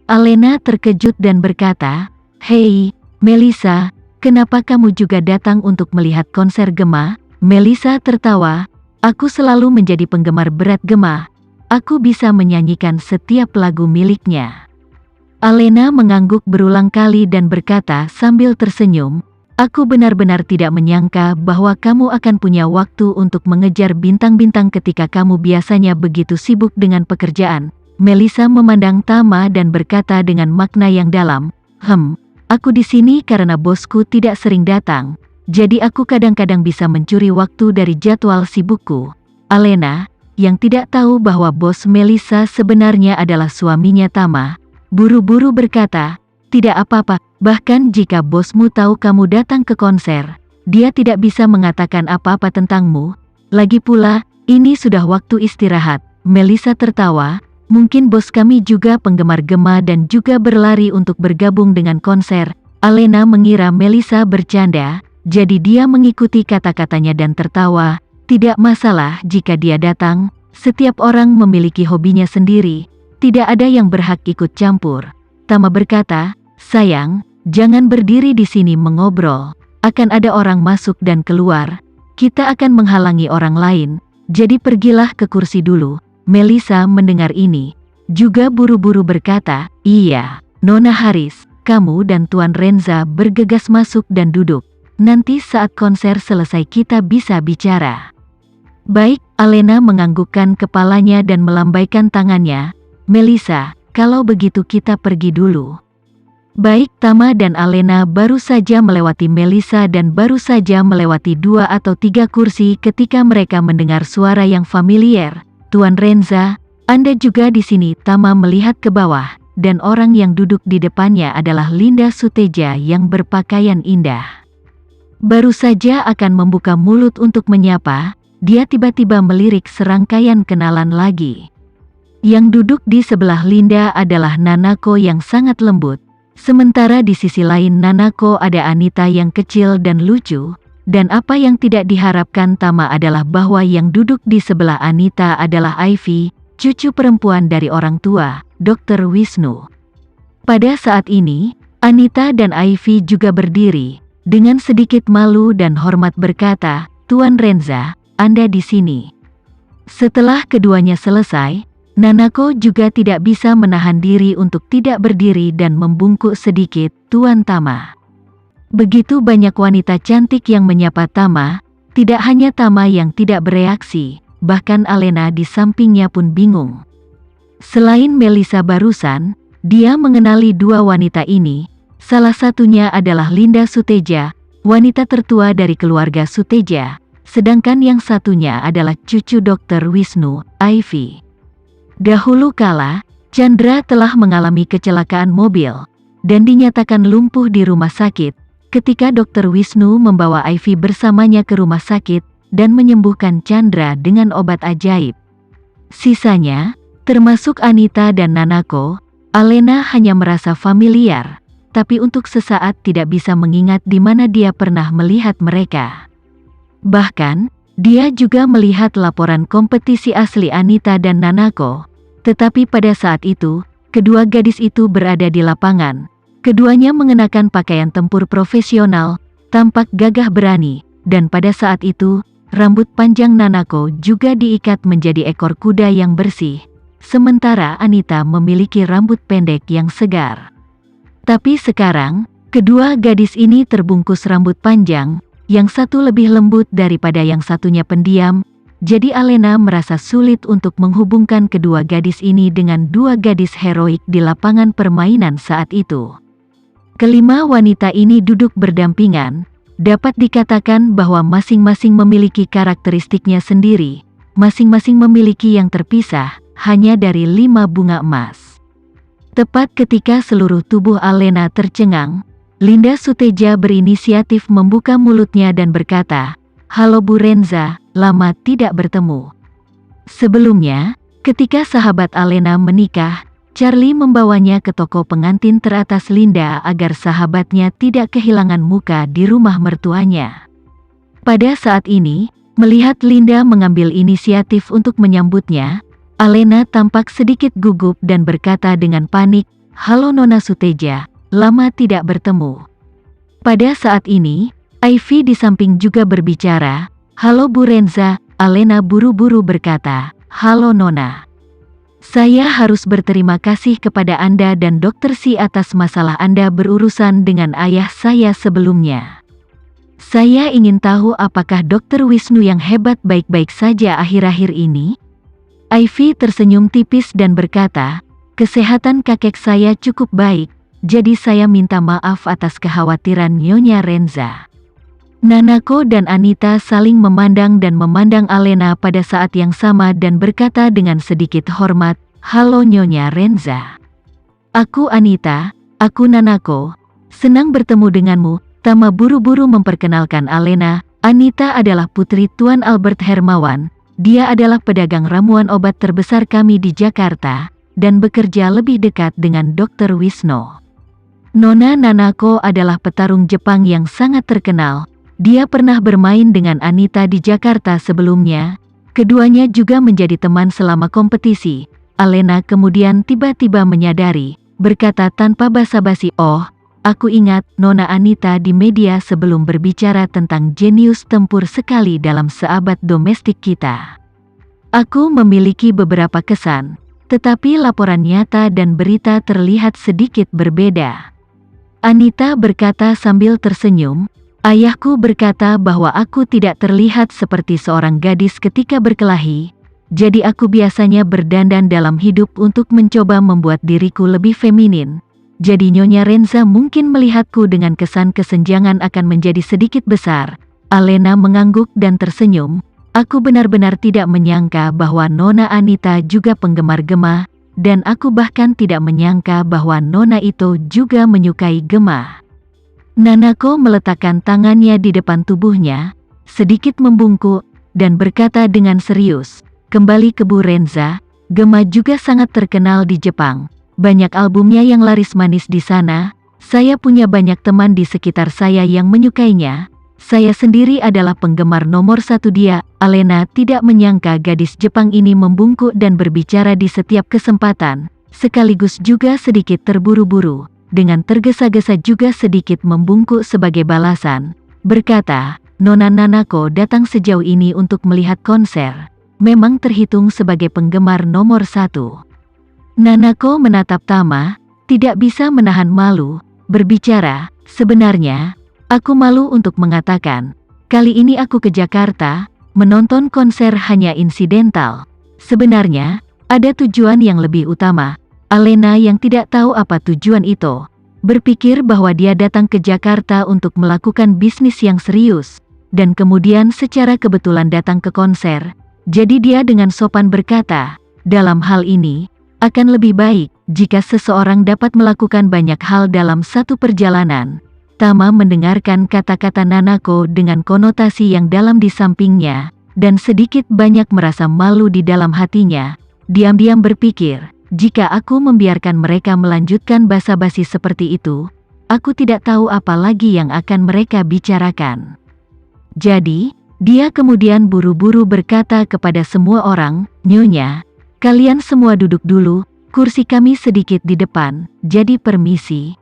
Alena terkejut dan berkata, "Hei, Melissa, kenapa kamu juga datang untuk melihat konser Gemma?" Melissa tertawa, "Aku selalu menjadi penggemar berat Gemma. Aku bisa menyanyikan setiap lagu miliknya." Alena mengangguk berulang kali dan berkata sambil tersenyum, "Aku benar-benar tidak menyangka bahwa kamu akan punya waktu untuk mengejar bintang-bintang ketika kamu biasanya begitu sibuk dengan pekerjaan." Melissa memandang Tama dan berkata dengan makna yang dalam, Aku di sini karena bosku tidak sering datang, jadi aku kadang-kadang bisa mencuri waktu dari jadwal sibukku." Alena, yang tidak tahu bahwa bos Melissa sebenarnya adalah suaminya Tama, buru-buru berkata, "Tidak apa-apa, bahkan jika bosmu tahu kamu datang ke konser, dia tidak bisa mengatakan apa-apa tentangmu. Lagi pula, ini sudah waktu istirahat." Melissa tertawa, "Mungkin bos kami juga penggemar Gemma dan juga berlari untuk bergabung dengan konser." Alena mengira Melissa bercanda, jadi dia mengikuti kata-katanya dan tertawa. "Tidak masalah jika dia datang, setiap orang memiliki hobinya sendiri, tidak ada yang berhak ikut campur." Tama berkata, "Sayang, jangan berdiri di sini mengobrol, akan ada orang masuk dan keluar, kita akan menghalangi orang lain, jadi pergilah ke kursi dulu." Melissa mendengar ini, juga buru-buru berkata, "Iya, Nona Haris, kamu dan Tuan Renza bergegas masuk dan duduk. Nanti saat konser selesai kita bisa bicara." "Baik." Alena menganggukkan kepalanya dan melambaikan tangannya. "Melissa, kalau begitu kita pergi dulu." "Baik." Tama dan Alena baru saja melewati Melissa dan baru saja melewati 2 atau 3 kursi ketika mereka mendengar suara yang familiar. "Tuan Renza, Anda juga di sini?" Tama melihat ke bawah, dan orang yang duduk di depannya adalah Linda Suteja yang berpakaian indah. Baru saja akan membuka mulut untuk menyapa, dia tiba-tiba melirik serangkaian kenalan lagi. Yang duduk di sebelah Linda adalah Nanako yang sangat lembut, sementara di sisi lain Nanako ada Anita yang kecil dan lucu. Dan apa yang tidak diharapkan Tama adalah bahwa yang duduk di sebelah Anita adalah Ivy, cucu perempuan dari orang tua, Dr. Wisnu. Pada saat ini, Anita dan Ivy juga berdiri, dengan sedikit malu dan hormat berkata, "Tuan Renza, Anda di sini." Setelah keduanya selesai, Nanako juga tidak bisa menahan diri untuk tidak berdiri dan membungkuk sedikit, "Tuan Tama." Begitu banyak wanita cantik yang menyapa Tama, tidak hanya Tama yang tidak bereaksi, bahkan Alena di sampingnya pun bingung. Selain Melissa barusan, dia mengenali 2 wanita ini, salah satunya adalah Linda Suteja, wanita tertua dari keluarga Suteja, sedangkan yang satunya adalah cucu Dr. Wisnu, Ivy. Dahulu kala, Chandra telah mengalami kecelakaan mobil, dan dinyatakan lumpuh di rumah sakit, ketika Dr. Wisnu membawa Ivy bersamanya ke rumah sakit, dan menyembuhkan Chandra dengan obat ajaib. Sisanya, termasuk Anita dan Nanako, Alena hanya merasa familiar, tapi untuk sesaat tidak bisa mengingat di mana dia pernah melihat mereka. Bahkan, dia juga melihat laporan kompetisi asli Anita dan Nanako, tetapi pada saat itu, kedua gadis itu berada di lapangan. Keduanya mengenakan pakaian tempur profesional, tampak gagah berani, dan pada saat itu, rambut panjang Nanako juga diikat menjadi ekor kuda yang bersih, sementara Anita memiliki rambut pendek yang segar. Tapi sekarang, kedua gadis ini terbungkus rambut panjang, yang satu lebih lembut daripada yang satunya pendiam, jadi Alena merasa sulit untuk menghubungkan kedua gadis ini dengan 2 gadis heroik di lapangan permainan saat itu. Kelima wanita ini duduk berdampingan, dapat dikatakan bahwa masing-masing memiliki karakteristiknya sendiri, masing-masing memiliki yang terpisah, hanya dari 5 bunga emas. Tepat ketika seluruh tubuh Alena tercengang, Linda Suteja berinisiatif membuka mulutnya dan berkata, "Halo Bu Renza, lama tidak bertemu." Sebelumnya, ketika sahabat Alena menikah, Charlie membawanya ke toko pengantin teratas Linda agar sahabatnya tidak kehilangan muka di rumah mertuanya. Pada saat ini, melihat Linda mengambil inisiatif untuk menyambutnya, Alena tampak sedikit gugup dan berkata dengan panik, "Halo Nona Suteja, lama tidak bertemu." Pada saat ini, Ivy di samping juga berbicara, "Halo Bu Renza." Alena buru-buru berkata, "Halo Nona. Saya harus berterima kasih kepada Anda dan Dr. Si atas masalah Anda berurusan dengan ayah saya sebelumnya. Saya ingin tahu apakah Dr. Wisnu yang hebat baik-baik saja akhir-akhir ini?" Ivy tersenyum tipis dan berkata, "Kesehatan kakek saya cukup baik, jadi saya minta maaf atas kekhawatiran Nyonya Renza." Nanako dan Anita saling memandang dan memandang Alena pada saat yang sama dan berkata dengan sedikit hormat, "Halo Nyonya Renza." "Aku Anita." "Aku Nanako. Senang bertemu denganmu." Tama buru-buru memperkenalkan Alena. Anita adalah putri Tuan Albert Hermawan. Dia adalah pedagang ramuan obat terbesar kami di Jakarta, dan bekerja lebih dekat dengan Dr. Wisnu. Nona Nanako adalah petarung Jepang yang sangat terkenal. Dia pernah bermain dengan Anita di Jakarta sebelumnya. Keduanya juga menjadi teman selama kompetisi. Alena kemudian tiba-tiba menyadari, berkata tanpa basa-basi, "Oh, aku ingat Nona Anita di media sebelum berbicara tentang jenius tempur sekali dalam seabad domestik kita. Aku memiliki beberapa kesan, tetapi laporan nyata dan berita terlihat sedikit berbeda." Anita berkata sambil tersenyum, "Ayahku berkata bahwa aku tidak terlihat seperti seorang gadis ketika berkelahi, jadi aku biasanya berdandan dalam hidup untuk mencoba membuat diriku lebih feminin. Jadi Nyonya Renza mungkin melihatku dengan kesan kesenjangan akan menjadi sedikit besar." Alena mengangguk dan tersenyum, "Aku benar-benar tidak menyangka bahwa Nona Anita juga penggemar Gema, dan aku bahkan tidak menyangka bahwa Nona itu juga menyukai Gema." Nanako meletakkan tangannya di depan tubuhnya, sedikit membungkuk, dan berkata dengan serius, "Kembali ke Bu Renza, Gema juga sangat terkenal di Jepang. Banyak albumnya yang laris manis di sana. Saya punya banyak teman di sekitar saya yang menyukainya. Saya sendiri adalah penggemar nomor satu dia." Alena tidak menyangka gadis Jepang ini membungkuk dan berbicara di setiap kesempatan, sekaligus juga sedikit terburu-buru. Dengan tergesa-gesa juga sedikit membungkuk sebagai balasan, berkata, "Nona Nanako datang sejauh ini untuk melihat konser. Memang terhitung sebagai penggemar nomor satu." Nanako menatap Tama, tidak bisa menahan malu, berbicara, "Sebenarnya, aku malu untuk mengatakan, kali ini aku ke Jakarta, menonton konser hanya insidental. Sebenarnya, ada tujuan yang lebih utama." Alena yang tidak tahu apa tujuan itu, berpikir bahwa dia datang ke Jakarta untuk melakukan bisnis yang serius, dan kemudian secara kebetulan datang ke konser. Jadi dia dengan sopan berkata, "Dalam hal ini, akan lebih baik jika seseorang dapat melakukan banyak hal dalam satu perjalanan." Tama mendengarkan kata-kata Nanako dengan konotasi yang dalam di sampingnya, dan sedikit banyak merasa malu di dalam hatinya. Diam-diam berpikir, "Jika aku membiarkan mereka melanjutkan basa-basi seperti itu, aku tidak tahu apa lagi yang akan mereka bicarakan." Jadi, dia kemudian buru-buru berkata kepada semua orang, "Nyonya, kalian semua duduk dulu, kursi kami sedikit di depan, jadi permisi."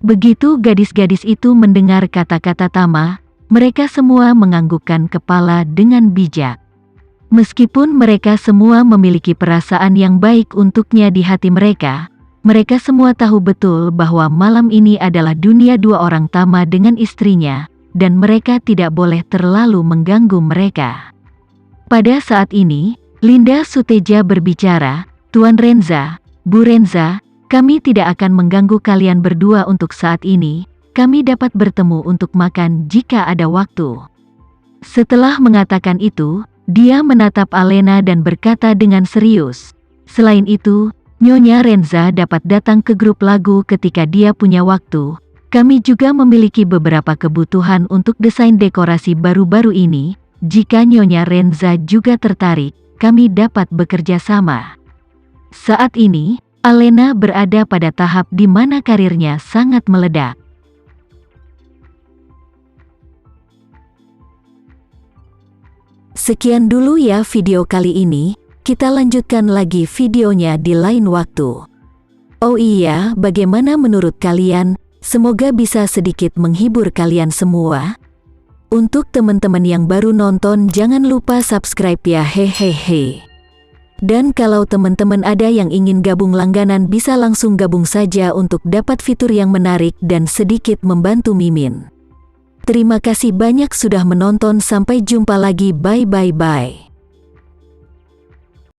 Begitu gadis-gadis itu mendengar kata-kata Tama, mereka semua menganggukkan kepala dengan bijak. Meskipun mereka semua memiliki perasaan yang baik untuknya di hati mereka, mereka semua tahu betul bahwa malam ini adalah dunia dua orang Tama dengan istrinya, dan mereka tidak boleh terlalu mengganggu mereka. Pada saat ini, Linda Suteja berbicara, "Tuan Renza, Bu Renza, kami tidak akan mengganggu kalian berdua untuk saat ini. Kami dapat bertemu untuk makan jika ada waktu." Setelah mengatakan itu, dia menatap Alena dan berkata dengan serius, "Selain itu, Nyonya Renza dapat datang ke grup lagu ketika dia punya waktu. Kami juga memiliki beberapa kebutuhan untuk desain dekorasi baru-baru ini. Jika Nyonya Renza juga tertarik, kami dapat bekerja sama." Saat ini, Alena berada pada tahap di mana karirnya sangat meledak. Sekian dulu ya video kali ini, kita lanjutkan lagi videonya di lain waktu. Oh iya, bagaimana menurut kalian? Semoga bisa sedikit menghibur kalian semua. Untuk teman-teman yang baru nonton, jangan lupa subscribe ya, hehehe. Dan kalau teman-teman ada yang ingin gabung langganan, bisa langsung gabung saja untuk dapat fitur yang menarik dan sedikit membantu Mimin. Terima kasih banyak sudah menonton, sampai jumpa lagi, bye bye bye.